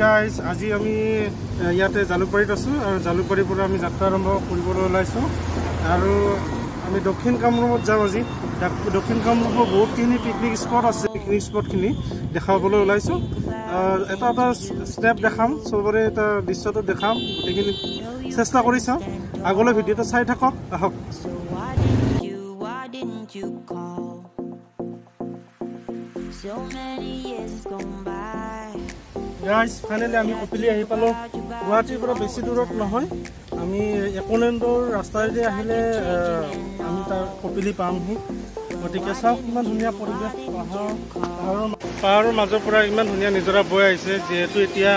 Guys, আজি আমি ইয়াতে জালুকবাৰীত আছো আৰু জালুকবাৰীৰ পৰা আমি যাত্ৰা আৰম্ভ কৰিবলৈ ওলাইছো আৰু আমি দক্ষিণ কামৰূপত যাম আজি দক্ষিণ কামৰূপৰ বহুতখিনি পিকনিক স্পট আছে পিকনিক স্পটখিনি দেখাবলৈ ওলাইছো এটা স্টেপ দেখাম সবৰে এটা দৃশ্যটো দেখাম গোটেইখিনি চেষ্টা কৰি চাম আগলৈ ভিডিঅ'টো চাই থাকক আহক Guys, finally আমি কপিলি আহি পালো গুৱাহাটীৰ পৰা বেছি দূৰত নহয় আমি একলেণ্ডৰ ৰাস্তাৰে আহিলে আমি তাৰ কপিলি পামহি গতিকে চাওক ইমান ধুনীয়া পৰিৱেশ পাহাৰৰ মাজৰ পৰা ইমান ধুনীয়া নিজৰা বৈ আহিছে যেহেতু এতিয়া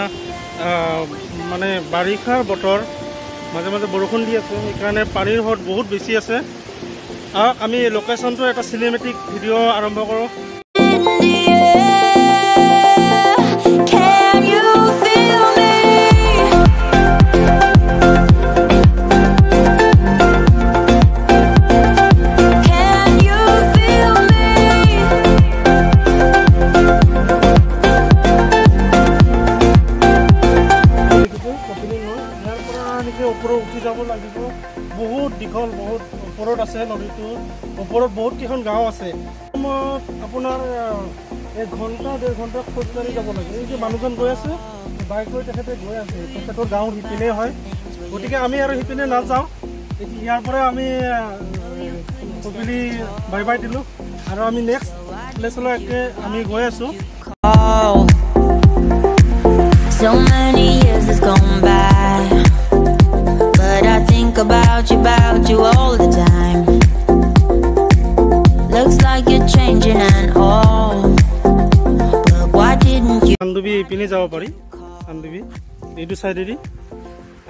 মানে বাৰিষাৰ বতৰ মাজে মাজে বৰষুণ দি আছে সেইকাৰণে পানীৰ সোঁত বহুত বেছি আছে আমি লোকেশ্যনটো এটা চিনেমেটিক ভিডিঅ' আৰম্ভ কৰোঁ বহুত দীঘল বহুত ওপৰত আছে নদীটো ওপৰত বহুত কেইখন গাঁও আছে আপোনাৰ 1 ঘণ্টা 1.5 ঘণ্টা খোজ কাঢ়ি যাব লাগে এই যে মানুহজন গৈ আছে বাইক লৈ তেখেতে গৈ আছে তেখেতৰ গাঁও সিপিনে হয় গতিকে আমি আৰু সিপিনে নাযাওঁ ইয়াৰ পৰা আমি কপিলি বাই বাই দিলোঁ আৰু আমি নেক্সট প্লেচলৈ আমি গৈ আছোঁ So many years has gone by But I think about you all the time Looks like you're changing and all But why didn't you Chandubi pine jabo pari Chandubi eitu side ri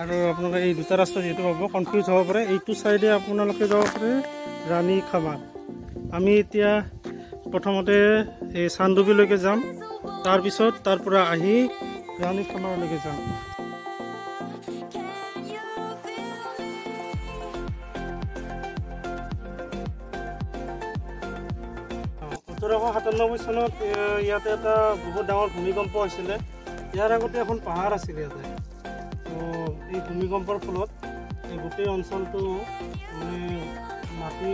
aru apunaloke ei duta rasta jetu hobo confuse hobo pare eitu side e apunaloke jabo pare Ranikhamar ami etia prothomote ei Chandubi loke jam tar pisot tar pura ahi Ranikhamar loke jam চনত ইয়াতে এটা বহুত ডাঙৰ ভূমিকম্প হৈছিলে ইয়াৰ আগতে এখন পাহাৰ আছিল ইয়াতে তো এই ভূমিকম্পৰ ফলত এই গোটেই অঞ্চলটো মানে মাটি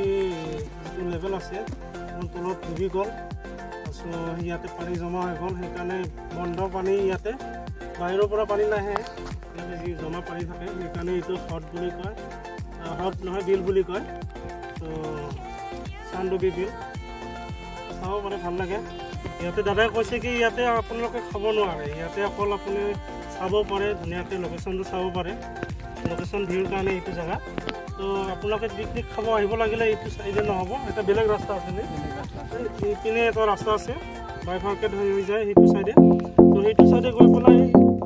যিটো লেভেল আছে তলত ডুবি গ'ল ইয়াতে পানী জমা হৈ গ'ল সেইকাৰণে বন্ধ পানী ইয়াতে বাহিৰৰ পৰা পানী নাহে ইয়াতে যি জমা পানী থাকে সেইকাৰণে এইটো হট বুলি কয় হট নহয় বিল বুলি কয় তো চান্দুবি বিল চাও মানে ভাল লাগে ইয়াতে দাদাই কৈছে কি ইয়াতে আপোনালোকে খাব নোৱাৰে ইয়াতে অকল আপুনি চাব পাৰে ধুনীয়াকৈ লোকেশ্যনটো চাব পাৰে লোকেশ্যন ভিউৰ কাৰণে এইটো জেগা তো আপোনালোকে পিকনিক খাব আহিব লাগিলে এইটো চাইডে নহ'ব এটা বেলেগ ৰাস্তা আছে এইপিনে এটা ৰাস্তা আছে বাইফাৰ্কেট হৈ যায় সেইটো চাইডে তো সেইটো চাইডে গৈ পেলাই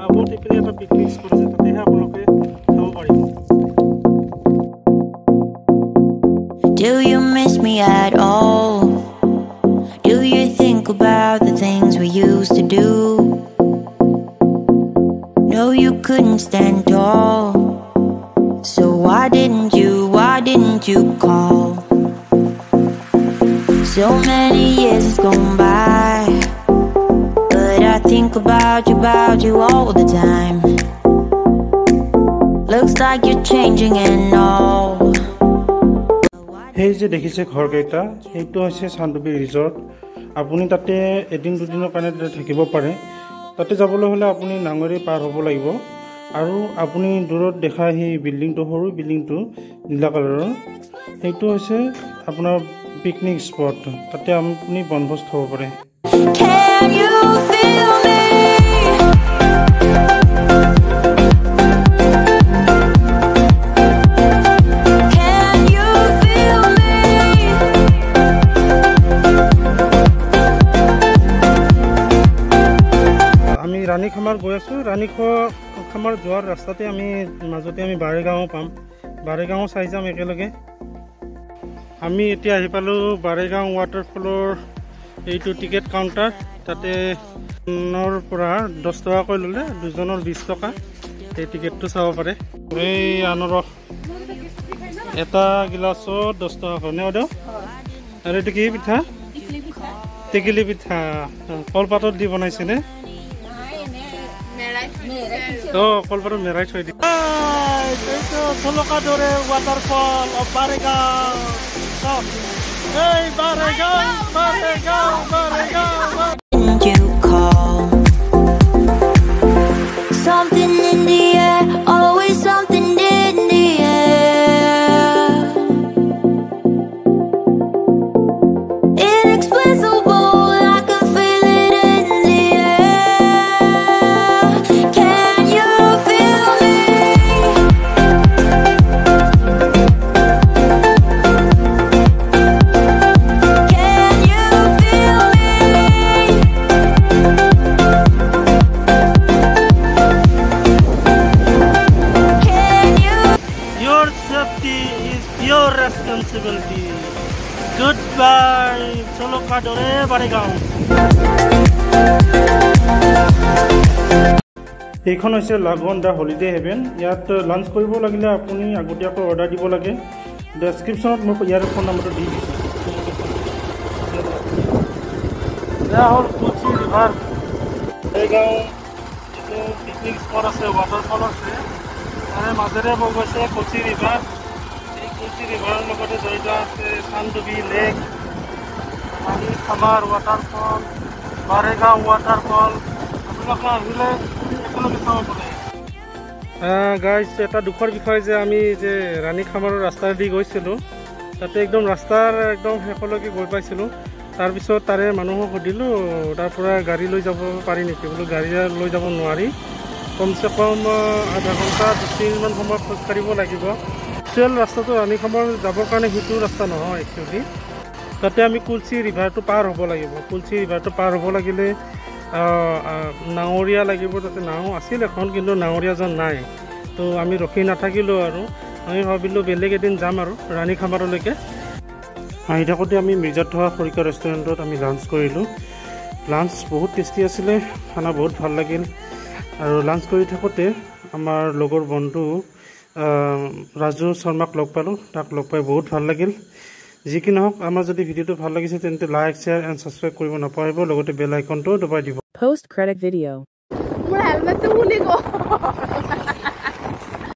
আকৌ এইপিনে এটা পিকনিক স্পট আছে তাতেহে আপোনালোকে খাব পাৰিব Do you miss me at all? Do you think about the things we used to do? No, you couldn't stand tall So why didn't you call? So many years has gone by But I think about you all the time Looks like you're changing and all Hey je dekhise ghor keita etu hoise Chandubi resort apuni tate edin dudinor kane thakibo pare tate jabole hole apuni nangori par hobo lagibo aru apuni durot dekha hi building to horu building to nila color etu hoise apunar picnic spot tate apuni bonbos khabo pare Can you feel me Ranikhamar গৈ আছো Ranikhamar যোৱাৰ ৰাস্তাতে আমি মাজতে আমি Baregaon পাম Baregaon চাই যাম একেলগে আমি এতিয়া আহি পালো Baregaon Waterfallৰ এইটো টিকেট কাউন্টাৰ তাতে নৰ পৰা 10 টকা কৈ ললে দুজনৰ 20 টকা এই টিকেটটো চাব পাৰে এই আনৰ এটা গিলাসত 10 টকা হয় নেও আৰু এটো কি পিঠা টেকিলি পিঠা কলপাতত দি বনাইছে নে কলপাতত মেৰাই থৈ দিম Soloka Dore Waterfall of Baregaon. Hey, Baregaon. You call something in the air, always something in the air. Inexplicable, I can feel it in the air. Can you feel me? Can you feel me? Can you? Your safety is your responsibility. Goodbye, Soloka Dore Baregaon. এইখন হৈছে Lagoon the holiday heaven. ইয়াত lunch কৰিব লাগিলে আপুনি আগতীয়াকৈ order দিব লাগে ডেসক্ৰিপচনত মই ইয়াৰ ফোন নম্বৰটো দি দিছোঁ এয়া হ'ল Kochi river Baregaon picnic spot আছে ৱাটাৰফল আছে তাৰে মাজেৰে বৈ গৈছে কোচি ৰিভাৰ এই কোচি ৰিভাৰৰ লগতে জড়িত আছে Chandubi Lake Ranikhamar Waterfall Baregaon Waterfall আপোনালোকে আহিলে একেলগে চাব পাৰে গাইজ এটা দুখৰ বিষয় যে আমি যে ৰাণীখামাৰৰ ৰাস্তাদি গৈছিলোঁ তাতে একদম ৰাস্তাৰ একদম শেষলৈকে গৈ পাইছিলোঁ তাৰপিছত তাৰে মানুহক সুধিলোঁ তাৰ পৰা গাড়ী লৈ যাব পাৰি নেকি বোলো গাড়ী লৈ যাব নোৱাৰি কমচে কম আধা ঘণ্টা 2 মিনিটমান সময় খোজ কাঢ়িব লাগিব একচুৱেল ৰাস্তাটো ৰাণীখামাৰ যাবৰ কাৰণে সেইটো ৰাস্তা নহয় একচুৱেলি তাতে আমি কুলচি ৰিভাৰটো পাৰ হ'ব লাগিব কুলচি ৰিভাৰটো পাৰ হ'ব লাগিলে নাৱৰীয়া লাগিব তাতে নাও আছিল এখন কিন্তু নাৱৰীয়াজন নাই তো আমি ৰখি নাথাকিলোঁ আৰু আমি ভাবিলোঁ বেলেগ এদিন যাম আৰু ৰাণীখামাৰলৈকে আহি থাকোঁতে আমি মিৰ্জাত থকা খৰিকা ৰেষ্টুৰেণ্টত আমি লাঞ্চ কৰিলোঁ লাঞ্চ বহুত টেষ্টি আছিলে খানা বহুত ভাল লাগিল আৰু লাঞ্চ কৰি থাকোঁতে আমাৰ লগৰ বন্ধু ৰাজু শৰ্মাক লগ পালোঁ তাক লগ পাই বহুত ভাল লাগিল যি কি নহওক আমাৰ যদি ভিডিঅ'টো ভাল লাগিছে তেন্তে লাইক শ্বেয়াৰ এণ্ড ছাবস্ক্ৰাইব কৰিব নাপাহৰিব লগতে বেল আইকনটো দবাই দিব Post credit video. মোৰ হেলমেটটো খুলি গ'ল